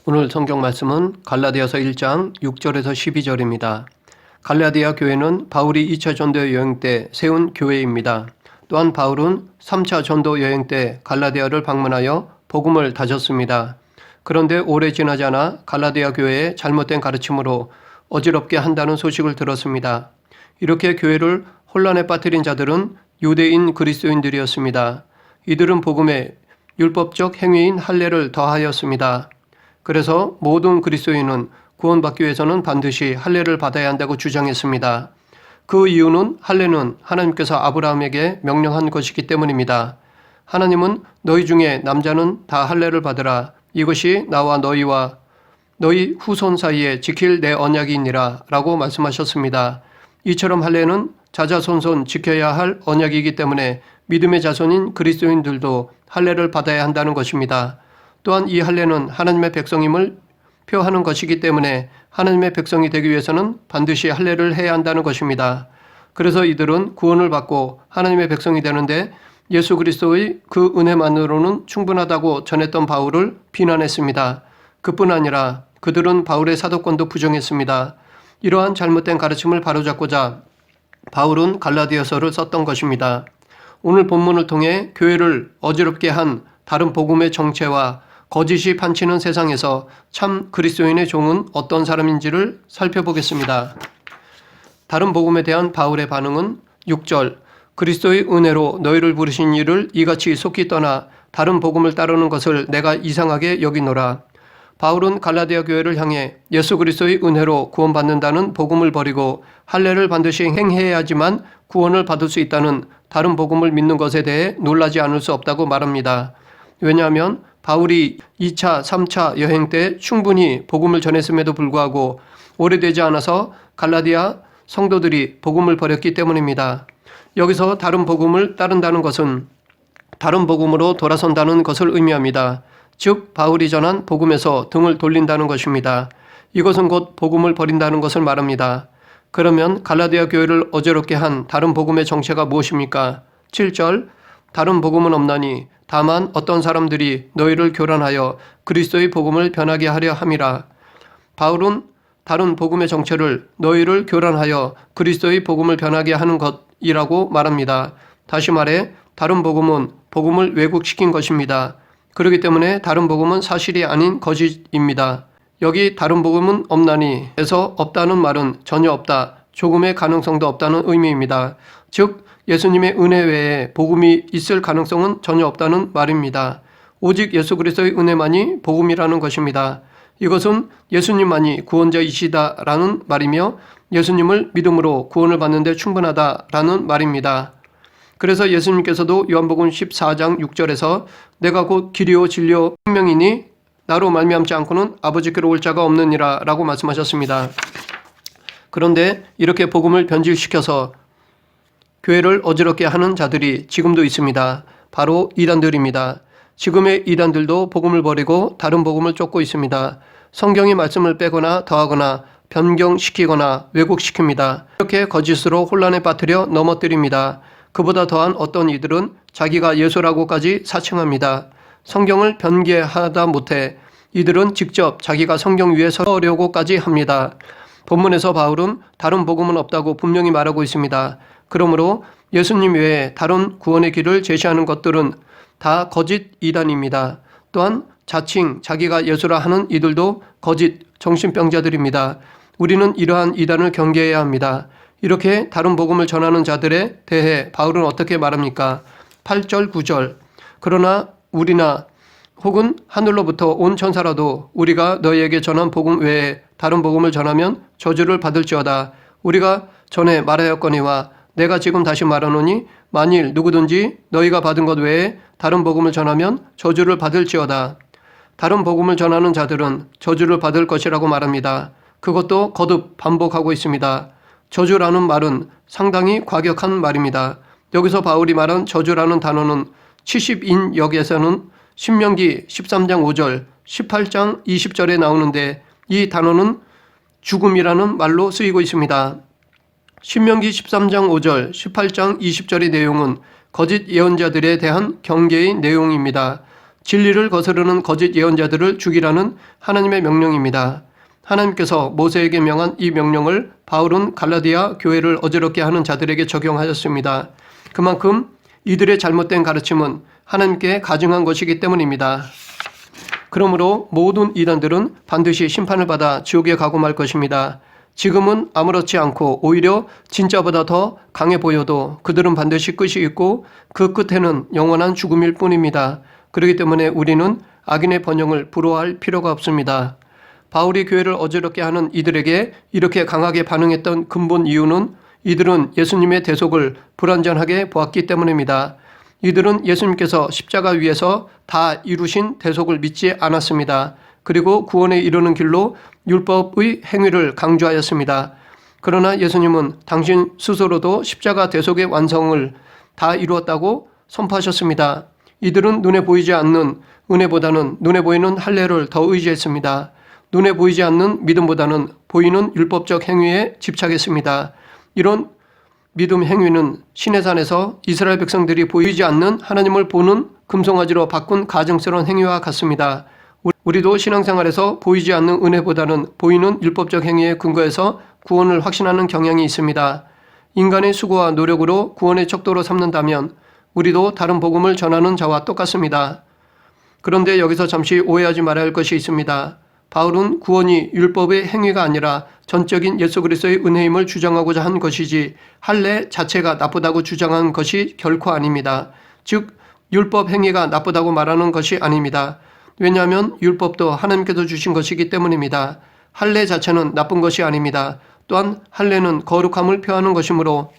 오늘 성경 말씀은 갈라디아서 1장 6절에서 12절입니다. 갈라디아 교회는 바울이 2차 전도 여행 때 세운 교회입니다. 또한 바울은 3차 전도 여행 때 갈라디아를 방문하여 복음을 다졌습니다. 그런데 오래 지나지 않아 갈라디아 교회의 잘못된 가르침으로 어지럽게 한다는 소식을 들었습니다. 이렇게 교회를 혼란에 빠뜨린 자들은 유대인 그리스도인들이었습니다. 이들은 복음에 율법적 행위인 할례를 더하였습니다. 그래서 모든 그리스도인은 구원받기 위해서는 반드시 할례를 받아야 한다고 주장했습니다. 그 이유는 할례는 하나님께서 아브라함에게 명령한 것이기 때문입니다. 하나님은 너희 중에 남자는 다 할례를 받으라. 이것이 나와 너희와 너희 후손 사이에 지킬 내 언약이니라 라고 말씀하셨습니다. 이처럼 할례는 자자손손 지켜야 할 언약이기 때문에 믿음의 자손인 그리스도인들도 할례를 받아야 한다는 것입니다. 또한 이 할례는 하나님의 백성임을 표하는 것이기 때문에 하나님의 백성이 되기 위해서는 반드시 할례를 해야 한다는 것입니다. 그래서 이들은 구원을 받고 하나님의 백성이 되는데 예수 그리스도의 그 은혜만으로는 충분하다고 전했던 바울을 비난했습니다. 그뿐 아니라 그들은 바울의 사도권도 부정했습니다. 이러한 잘못된 가르침을 바로잡고자 바울은 갈라디아서를 썼던 것입니다. 오늘 본문을 통해 교회를 어지럽게 한 다른 복음의 정체와 거짓이 판치는 세상에서 참 그리스도인의 종은 어떤 사람인지를 살펴보겠습니다. 다른 복음에 대한 바울의 반응은 6절 그리스도의 은혜로 너희를 부르신 이를 이같이 속히 떠나 다른 복음을 따르는 것을 내가 이상하게 여기노라. 바울은 갈라디아 교회를 향해 예수 그리스도의 은혜로 구원받는다는 복음을 버리고 할례를 반드시 행해야지만 구원을 받을 수 있다는 다른 복음을 믿는 것에 대해 놀라지 않을 수 없다고 말합니다. 왜냐하면 바울이 2차, 3차 여행 때 충분히 복음을 전했음에도 불구하고 오래되지 않아서 갈라디아 성도들이 복음을 버렸기 때문입니다. 여기서 다른 복음을 따른다는 것은 다른 복음으로 돌아선다는 것을 의미합니다. 즉 바울이 전한 복음에서 등을 돌린다는 것입니다. 이것은 곧 복음을 버린다는 것을 말합니다. 그러면 갈라디아 교회를 어지럽게 한 다른 복음의 정체가 무엇입니까? 7절 다른 복음은 없나니 다만 어떤 사람들이 너희를 교란하여 그리스도의 복음을 변하게 하려 함이라. 바울은 다른 복음의 정체를 너희를 교란하여 그리스도의 복음을 변하게 하는 것이라고 말합니다. 다시 말해 다른 복음은 복음을 왜곡시킨 것입니다. 그렇기 때문에 다른 복음은 사실이 아닌 거짓입니다. 여기 다른 복음은 없나니 에서 없다는 말은 전혀 없다, 조금의 가능성도 없다는 의미입니다. 즉 예수님의 은혜 외에 복음이 있을 가능성은 전혀 없다는 말입니다. 오직 예수 그리스도의 은혜만이 복음이라는 것입니다. 이것은 예수님만이 구원자이시다라는 말이며 예수님을 믿음으로 구원을 받는 데 충분하다라는 말입니다. 그래서 예수님께서도 요한복음 14장 6절에서 내가 곧 길이요 진리요 생명이니 나로 말미암지 않고는 아버지께로 올 자가 없느니라 라고 말씀하셨습니다. 그런데 이렇게 복음을 변질시켜서 교회를 어지럽게 하는 자들이 지금도 있습니다. 바로 이단들입니다. 지금의 이단들도 복음을 버리고 다른 복음을 쫓고 있습니다. 성경의 말씀을 빼거나 더하거나 변경시키거나 왜곡시킵니다. 이렇게 거짓으로 혼란에 빠뜨려 넘어뜨립니다. 그보다 더한 어떤 이들은 자기가 예수라고까지 사칭합니다. 성경을 변개하다 못해 이들은 직접 자기가 성경 위에 서려고까지 합니다. 본문에서 바울은 다른 복음은 없다고 분명히 말하고 있습니다. 그러므로 예수님 외에 다른 구원의 길을 제시하는 것들은 다 거짓 이단입니다. 또한 자칭 자기가 예수라 하는 이들도 거짓 정신병자들입니다. 우리는 이러한 이단을 경계해야 합니다. 이렇게 다른 복음을 전하는 자들에 대해 바울은 어떻게 말합니까? 8절 9절 그러나 우리나 혹은 하늘로부터 온 천사라도 우리가 너희에게 전한 복음 외에 다른 복음을 전하면 저주를 받을지어다. 우리가 전에 말하였거니와 내가 지금 다시 말하노니 만일 누구든지 너희가 받은 것 외에 다른 복음을 전하면 저주를 받을지어다. 다른 복음을 전하는 자들은 저주를 받을 것이라고 말합니다. 그것도 거듭 반복하고 있습니다. 저주라는 말은 상당히 과격한 말입니다. 여기서 바울이 말한 저주라는 단어는 70인역에서는 신명기 13장 5절, 18장 20절에 나오는데 이 단어는 죽음이라는 말로 쓰이고 있습니다. 신명기 13장 5절, 18장 20절의 내용은 거짓 예언자들에 대한 경계의 내용입니다. 진리를 거스르는 거짓 예언자들을 죽이라는 하나님의 명령입니다. 하나님께서 모세에게 명한 이 명령을 바울은 갈라디아 교회를 어지럽게 하는 자들에게 적용하였습니다. 그만큼 이들의 잘못된 가르침은 하나님께 가증한 것이기 때문입니다. 그러므로 모든 이단들은 반드시 심판을 받아 지옥에 가고 말 것입니다. 지금은 아무렇지 않고 오히려 진짜보다 더 강해 보여도 그들은 반드시 끝이 있고 그 끝에는 영원한 죽음일 뿐입니다. 그렇기 때문에 우리는 악인의 번영을 부러워할 필요가 없습니다. 바울이 교회를 어지럽게 하는 이들에게 이렇게 강하게 반응했던 근본 이유는 이들은 예수님의 대속을 불완전하게 보았기 때문입니다. 이들은 예수님께서 십자가 위에서 다 이루신 대속을 믿지 않았습니다. 그리고 구원에 이르는 길로 율법의 행위를 강조하였습니다. 그러나 예수님은 당신 스스로도 십자가 대속의 완성을 다 이루었다고 선포하셨습니다. 이들은 눈에 보이지 않는 은혜보다는 눈에 보이는 할례를 더 의지했습니다. 눈에 보이지 않는 믿음보다는 보이는 율법적 행위에 집착했습니다. 이런 믿음 행위는 시내산에서 이스라엘 백성들이 보이지 않는 하나님을 보는 금송아지로 바꾼 가증스러운 행위와 같습니다. 우리도 신앙생활에서 보이지 않는 은혜보다는 보이는 율법적 행위에 근거해서 구원을 확신하는 경향이 있습니다. 인간의 수고와 노력으로 구원의 척도로 삼는다면 우리도 다른 복음을 전하는 자와 똑같습니다. 그런데 여기서 잠시 오해하지 말아야 할 것이 있습니다. 바울은 구원이 율법의 행위가 아니라 전적인 예수 그리스도의 은혜임을 주장하고자 한 것이지 할례 자체가 나쁘다고 주장한 것이 결코 아닙니다. 즉 율법 행위가 나쁘다고 말하는 것이 아닙니다. 왜냐하면 율법도 하나님께서 주신 것이기 때문입니다. 할례 자체는 나쁜 것이 아닙니다. 또한 할례는 거룩함을 표하는 것이므로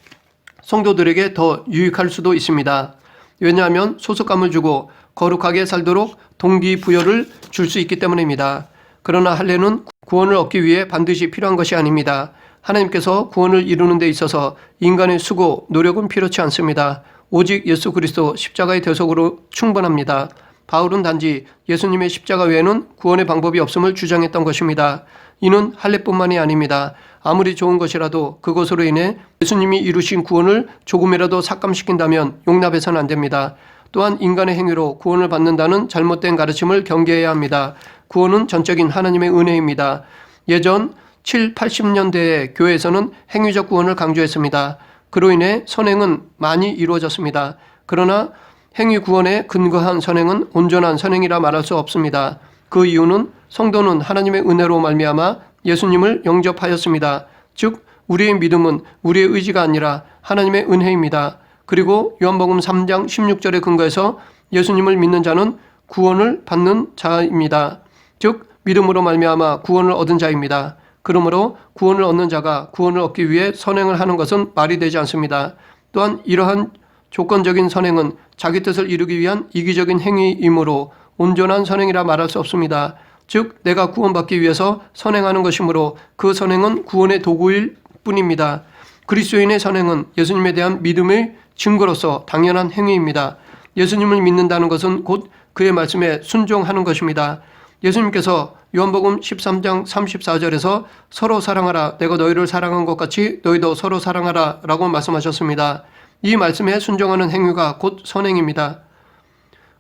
성도들에게 더 유익할 수도 있습니다. 왜냐하면 소속감을 주고 거룩하게 살도록 동기부여를 줄 수 있기 때문입니다. 그러나 할례는 구원을 얻기 위해 반드시 필요한 것이 아닙니다. 하나님께서 구원을 이루는 데 있어서 인간의 수고, 노력은 필요치 않습니다. 오직 예수 그리스도 십자가의 대속으로 충분합니다. 바울은 단지 예수님의 십자가 외에는 구원의 방법이 없음을 주장했던 것입니다. 이는 할례뿐만이 아닙니다. 아무리 좋은 것이라도 그것으로 인해 예수님이 이루신 구원을 조금이라도 삭감시킨다면 용납해서는 안 됩니다. 또한 인간의 행위로 구원을 받는다는 잘못된 가르침을 경계해야 합니다. 구원은 전적인 하나님의 은혜입니다. 예전 7, 80년대의 교회에서는 행위적 구원을 강조했습니다. 그로 인해 선행은 많이 이루어졌습니다. 그러나 행위 구원에 근거한 선행은 온전한 선행이라 말할 수 없습니다. 그 이유는 성도는 하나님의 은혜로 말미암아 예수님을 영접하였습니다. 즉 우리의 믿음은 우리의 의지가 아니라 하나님의 은혜입니다. 그리고 요한복음 3장 16절에 근거해서 예수님을 믿는 자는 구원을 받는 자입니다. 즉 믿음으로 말미암아 구원을 얻은 자입니다. 그러므로 구원을 얻는 자가 구원을 얻기 위해 선행을 하는 것은 말이 되지 않습니다. 또한 이러한 조건적인 선행은 자기 뜻을 이루기 위한 이기적인 행위이므로 온전한 선행이라 말할 수 없습니다. 즉 내가 구원받기 위해서 선행하는 것이므로 그 선행은 구원의 도구일 뿐입니다. 그리스도인의 선행은 예수님에 대한 믿음의 증거로서 당연한 행위입니다. 예수님을 믿는다는 것은 곧 그의 말씀에 순종하는 것입니다. 예수님께서 요한복음 13장 34절에서 서로 사랑하라, 내가 너희를 사랑한 것 같이 너희도 서로 사랑하라 라고 말씀하셨습니다. 이 말씀에 순종하는 행위가 곧 선행입니다.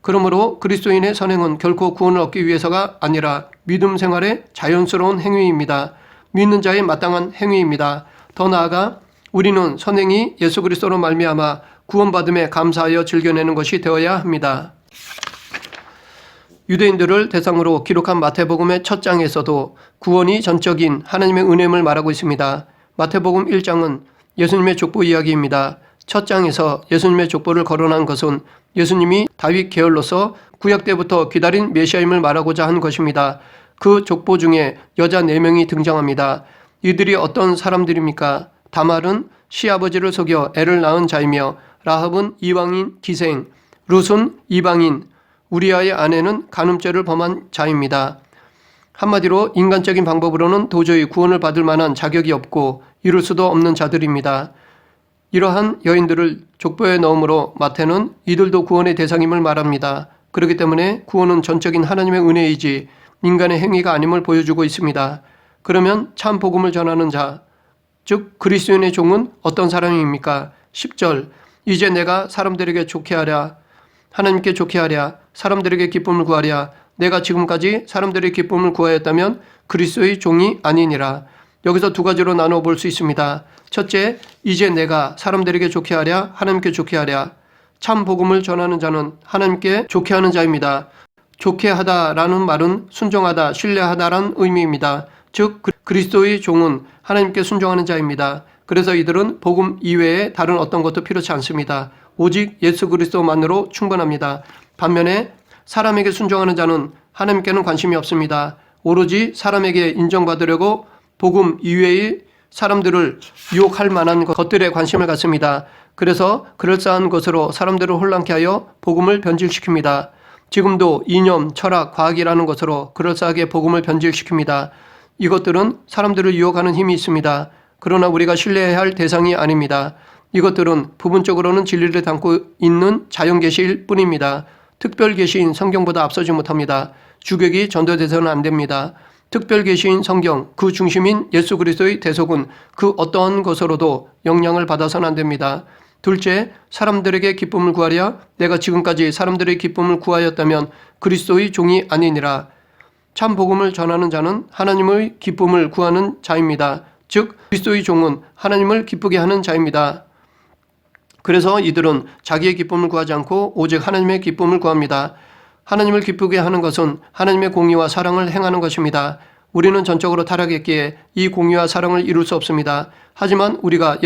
그러므로 그리스도인의 선행은 결코 구원을 얻기 위해서가 아니라 믿음 생활의 자연스러운 행위입니다. 믿는 자의 마땅한 행위입니다. 더 나아가 우리는 선행이 예수 그리스도로 말미암아 구원받음에 감사하여 즐겨내는 것이 되어야 합니다. 유대인들을 대상으로 기록한 마태복음의 첫 장에서도 구원이 전적인 하나님의 은혜임을 말하고 있습니다. 마태복음 1장은 예수님의 족보 이야기입니다. 첫 장에서 예수님의 족보를 거론한 것은 예수님이 다윗 계열로서 구약 때부터 기다린 메시아임을 말하고자 한 것입니다. 그 족보 중에 여자 4명이 등장합니다. 이들이 어떤 사람들입니까? 다말은 시아버지를 속여 애를 낳은 자이며 라합은 이방인 기생, 룻은 이방인, 우리아의 아내는 간음죄를 범한 자입니다. 한마디로 인간적인 방법으로는 도저히 구원을 받을 만한 자격이 없고 이룰 수도 없는 자들입니다. 이러한 여인들을 족보에 넣음으로 마태는 이들도 구원의 대상임을 말합니다. 그렇기 때문에 구원은 전적인 하나님의 은혜이지 인간의 행위가 아님을 보여주고 있습니다. 그러면 참 복음을 전하는 자, 즉 그리스도인의 종은 어떤 사람입니까? 10절, 이제 내가 사람들에게 좋게 하랴 하나님께 좋게 하랴, 사람들에게 기쁨을 구하랴. 내가 지금까지 사람들의 기쁨을 구하였다면 그리스도의 종이 아니니라. 여기서 두 가지로 나눠 볼 수 있습니다. 첫째, 이제 내가 사람들에게 좋게 하랴, 하나님께 좋게 하랴. 참 복음을 전하는 자는 하나님께 좋게 하는 자입니다. 좋게 하다라는 말은 순종하다, 신뢰하다라는 의미입니다. 즉 그리스도의 종은 하나님께 순종하는 자입니다. 그래서 이들은 복음 이외에 다른 어떤 것도 필요치 않습니다. 오직 예수 그리스도만으로 충분합니다. 반면에 사람에게 순종하는 자는 하나님께는 관심이 없습니다. 오로지 사람에게 인정받으려고 복음 이외의 사람들을 유혹할 만한 것들에 관심을 갖습니다. 그래서 그럴싸한 것으로 사람들을 혼란케 하여 복음을 변질시킵니다. 지금도 이념, 철학, 과학이라는 것으로 그럴싸하게 복음을 변질시킵니다. 이것들은 사람들을 유혹하는 힘이 있습니다. 그러나 우리가 신뢰해야 할 대상이 아닙니다. 이것들은 부분적으로는 진리를 담고 있는 자연계시일 뿐입니다. 특별계시인 성경보다 앞서지 못합니다. 주객이 전도돼서는 안 됩니다. 특별계시인 성경, 그 중심인 예수 그리스도의 대속은 그 어떠한 것으로도 영향을 받아서는 안 됩니다. 둘째, 사람들에게 기쁨을 구하랴. 내가 지금까지 사람들의 기쁨을 구하였다면 그리스도의 종이 아니니라. 참 복음을 전하는 자는 하나님의 기쁨을 구하는 자입니다. 즉 그리스도의 종은 하나님을 기쁘게 하는 자입니다. 그래서 이들은 자기의 기쁨을 구하지 않고 오직 하나님의 기쁨을 구합니다. 하나님을 기쁘게 하는 것은 하나님의 공의와 사랑을 행하는 것입니다. 우리는 전적으로 타락했기에 이 공의와 사랑을 이룰 수 없습니다. 하지만 우리가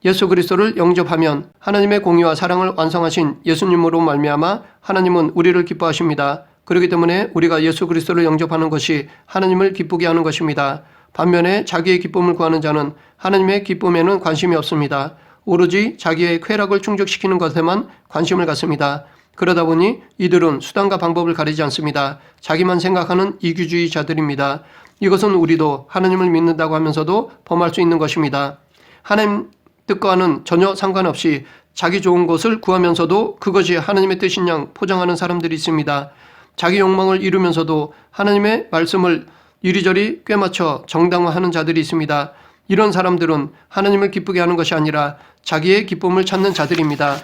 예수 그리스도를 영접하면 하나님의 공의와 사랑을 완성하신 예수님으로 말미암아 하나님은 우리를 기뻐하십니다. 그렇기 때문에 우리가 예수 그리스도를 영접하는 것이 하나님을 기쁘게 하는 것입니다. 반면에 자기의 기쁨을 구하는 자는 하나님의 기쁨에는 관심이 없습니다. 오로지 자기의 쾌락을 충족시키는 것에만 관심을 갖습니다. 그러다 보니 이들은 수단과 방법을 가리지 않습니다. 자기만 생각하는 이기주의자들입니다. 이것은 우리도 하나님을 믿는다고 하면서도 범할 수 있는 것입니다. 하나님 뜻과는 전혀 상관없이 자기 좋은 것을 구하면서도 그것이 하나님의 뜻인 양 포장하는 사람들이 있습니다. 자기 욕망을 이루면서도 하나님의 말씀을 이리저리 꿰맞춰 정당화하는 자들이 있습니다. 이런 사람들은 하나님을 기쁘게 하는 것이 아니라 자기의 기쁨을 찾는 자들입니다.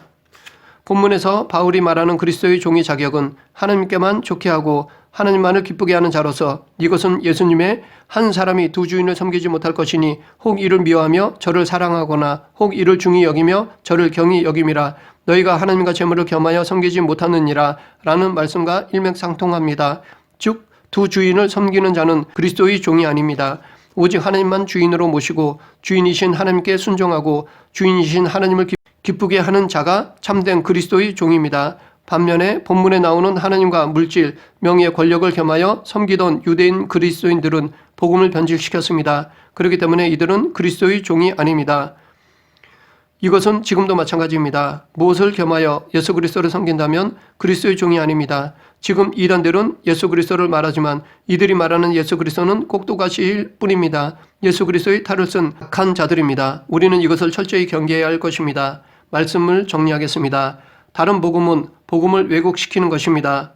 본문에서 바울이 말하는 그리스도의 종의 자격은 하나님께만 좋게 하고 하나님만을 기쁘게 하는 자로서 이것은 예수님의 한 사람이 두 주인을 섬기지 못할 것이니 혹 이를 미워하며 저를 사랑하거나 혹 이를 중히 여기며 저를 경히 여김이라. 너희가 하나님과 재물을 겸하여 섬기지 못하느니라 라는 말씀과 일맥상통합니다. 즉 두 주인을 섬기는 자는 그리스도의 종이 아닙니다. 오직 하나님만 주인으로 모시고 주인이신 하나님께 순종하고 주인이신 하나님을 기쁘게 하는 자가 참된 그리스도의 종입니다. 반면에 본문에 나오는 하나님과 물질, 명예, 권력을 겸하여 섬기던 유대인 그리스도인들은 복음을 변질시켰습니다. 그렇기 때문에 이들은 그리스도의 종이 아닙니다. 이것은 지금도 마찬가지입니다. 무엇을 겸하여 예수 그리스도를 섬긴다면 그리스도의 종이 아닙니다. 지금 이단들은 예수 그리스도를 말하지만 이들이 말하는 예수 그리스도는 꼭두가시일 뿐입니다. 예수 그리스도의 탈을 쓴 악한 자들입니다. 우리는 이것을 철저히 경계해야 할 것입니다. 말씀을 정리하겠습니다. 다른 복음은 복음을 왜곡시키는 것입니다.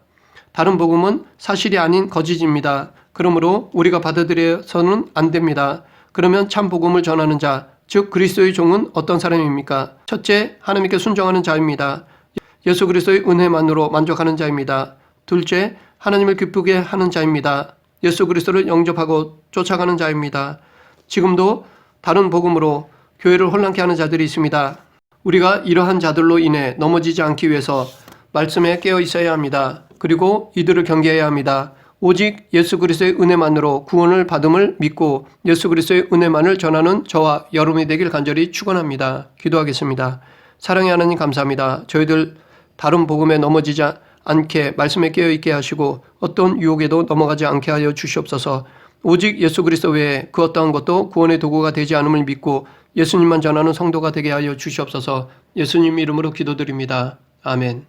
다른 복음은 사실이 아닌 거짓입니다. 그러므로 우리가 받아들여서는 안 됩니다. 그러면 참 복음을 전하는 자, 즉 그리스도의 종은 어떤 사람입니까? 첫째, 하나님께 순종하는 자입니다. 예수 그리스도의 은혜만으로 만족하는 자입니다. 둘째, 하나님을 기쁘게 하는 자입니다. 예수 그리스도를 영접하고 쫓아가는 자입니다. 지금도 다른 복음으로 교회를 혼란케 하는 자들이 있습니다. 우리가 이러한 자들로 인해 넘어지지 않기 위해서 말씀에 깨어 있어야 합니다. 그리고 이들을 경계해야 합니다. 오직 예수 그리스도의 은혜만으로 구원을 받음을 믿고 예수 그리스도의 은혜만을 전하는 저와 여러분이 되길 간절히 축원합니다. 기도하겠습니다. 사랑의 하나님 감사합니다. 저희들 다른 복음에 넘어지지 않게 말씀에 깨어있게 하시고 어떤 유혹에도 넘어가지 않게 하여 주시옵소서. 오직 예수 그리스도 외에 그 어떠한 것도 구원의 도구가 되지 않음을 믿고 예수님만 전하는 성도가 되게 하여 주시옵소서. 예수님 이름으로 기도드립니다. 아멘.